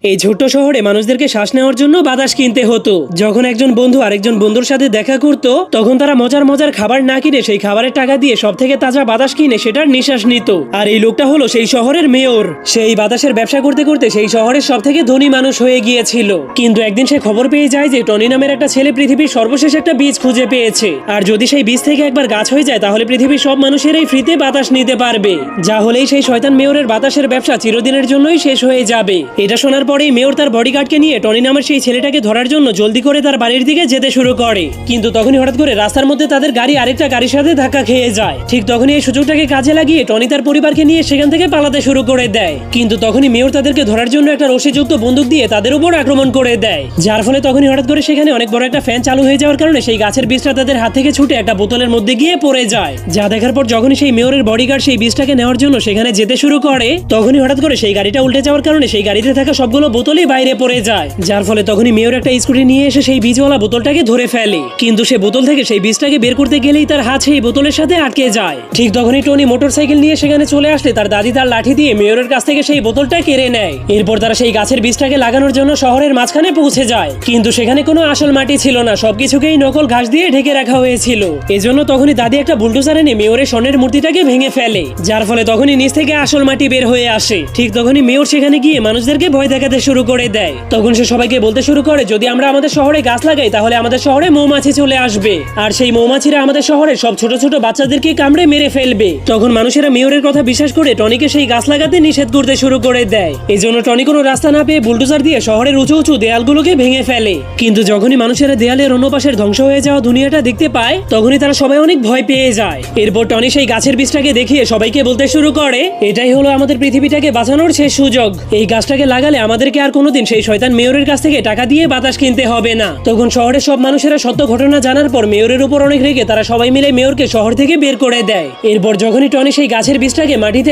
এই ছোট্ট শহরে মানুষদেরকে শ্বাস নেওয়ার জন্য বাতাস কিনতে হতো। যখন একজন বন্ধু আরেকজন বন্ধুর সাথে দেখা করত, তখন তারা মজার মজার খাবার না কিনে সেই খাবারের টাকা দিয়ে সব থেকে তাজা বাতাস কিনে সেটার নিঃশ্বাস নিত। আর এই লোকটা হলো সেই শহরের মেয়র। সেই বাতাসের ব্যবসা করতে করতে সেই শহরের সব থেকে ধনী মানুষ হয়ে গিয়েছিল। কিন্তু একদিন সে খবর পেয়ে যায় যে টনি নামের একটা ছেলে পৃথিবীর সর্বশেষ একটা বীজ খুঁজে পেয়েছে, আর যদি সেই বীজ থেকে একবার গাছ হয়ে যায় তাহলে পৃথিবীর সব মানুষেরাই ফ্রিতে বাতাস নিতে পারবে। যা হলেই সেই শয়তান মেয়রের বাতাসের ব্যবসা চিরদিনের জন্যই শেষ হয়ে যাবে। এটা শোনার পরেই মেয়র তার বডিগার্ডকে নিয়ে টনি নামের সেই ছেলেটাকে ধরার জন্য জলদি করে তার বাড়ির দিকে যেতে শুরু করে। কিন্তু তখনই হঠাৎ করে রাস্তার মধ্যে তাদের গাড়ি আরেকটা গাড়ির সাথে ধাক্কা খেয়ে যায়। ঠিক তখনই এই সুযোগটাকে কাজে লাগিয়ে টনি তার পরিবারকে নিয়ে সেখান থেকে পালাতে শুরু করে দেয়। কিন্তু তখনই মেয়র তাদেরকে ধরার জন্য একটা রশিযুক্ত বন্দুক দিয়ে তাদের উপর আক্রমণ করে দেয়, যার ফলে তখনই হঠাৎ করে সেখানে অনেক বড় একটা ফ্যান চালু হয়ে যাওয়ার কারণে সেই গাছের বীজটা তাদের হাত থেকে ছুটে একটা বোতলের মধ্যে গিয়ে পড়ে যায়। যা দেখার পর যখনই সেই মেয়রের বডিগার্ড সেই বীজটাকে নেওয়ার জন্য সেখানে যেতে শুরু করে, তখনই হঠাৎ করে সেই গাড়িটা উল্টে যাওয়ার কারণে সেই গাড়িতে থাকা সবগুলো বোতলই বাইরে পড়ে যায়। যার ফলে তখনই মেয়র একটা স্কুটি নিয়ে এসে সেই বীজওয়ালা বোতলটাকে ধরে ফেলে। কিন্তু সে বোতল থেকে সেই বীজটাকে বের করতে গেলেই তার হাত সেই বোতলের সাথে আটকে যায়। ঠিক তখনই টনি মোটরসাইকেল নিয়ে সেখানে চলে আসলে তার দাদি তার লাঠি দিয়ে মেয়রের কাছ থেকে সেই বোতলটা কেড়ে নেয়। এরপর তারা সেই গাছের বীজটাকে লাগানোর জন্য শহরের মাঝখানে পৌঁছে যায়। কিন্তু সেখানে কোনো আসল মাটি ছিল না, সবকিছুকেই নকল ঘাস দিয়ে ঢেকে রাখা হয়েছিল। এজন্য তখনই দাদি একটা বুলডোজার এনে মেয়রের স্বর্ণের মূর্তিটাকে ভেঙে ফেলে, যার ফলে তখনই নিচ থেকে আসল মাটি বের হয়ে আসে। ঠিক তখনই মেয়র সেখানে গিয়ে মানুষদেরকে ভয় দেখাতে শুরু করে দেয়। তখন সে সবাইকে বলতে শুরু করে, যদি আমরা আমাদের শহরে গাছ লাগাই তাহলে আমাদের শহরে মৌমাছি চলে আসবে, আর সেই মৌমাছিরা আমাদের শহরে সব ছোট ছোট বাচ্চাদেরকে কামড়ে মেরে ফেলবে। তখন মানুষেরা মেয়রের কথা বিশ্বাস করে টনিকে সেই গাছ লাগাতে নিষেধ করতে শুরু করে দেয়। এই জন্য টনি কোনো রাস্তা না পেয়ে বুলডোজার দিয়ে শহরের উঁচু উঁচু দেয়ালগুলোকে ভেঙে ফেলে। কিন্তু যখনই মানুষেরা দেয়ালের অন্য পাশের ধ্বংস হয়ে যাওয়া দুনিয়াটা দেখতে পায়, তখনই তারা সবাই অনেক ভয় পেয়ে যায়। এরপর টনি সেই গাছের বীজটাকে দেখিয়ে সবাইকে বলতে শুরু করে, এটাই হলো আমাদের পৃথিবীটাকে বাঁচানোর শেষ সুযোগ। এই গাছটাকে লাগালে আমাদেরকে আর কোনোদিন সেই শয়তান মেয়রের কাছ থেকে টাকা দিয়ে বাতাস কিনতে হবে না। তখন শহরের সব মানুষেরা সত্য ঘটনা জানার পর মেয়রের উপর অনেক রেগে তারা সবাই মিলে মেয়রকে শহর থেকে বের করে দেয়। এরপর যখনই টনি সেই গাছের বীজটাকে মাটিতে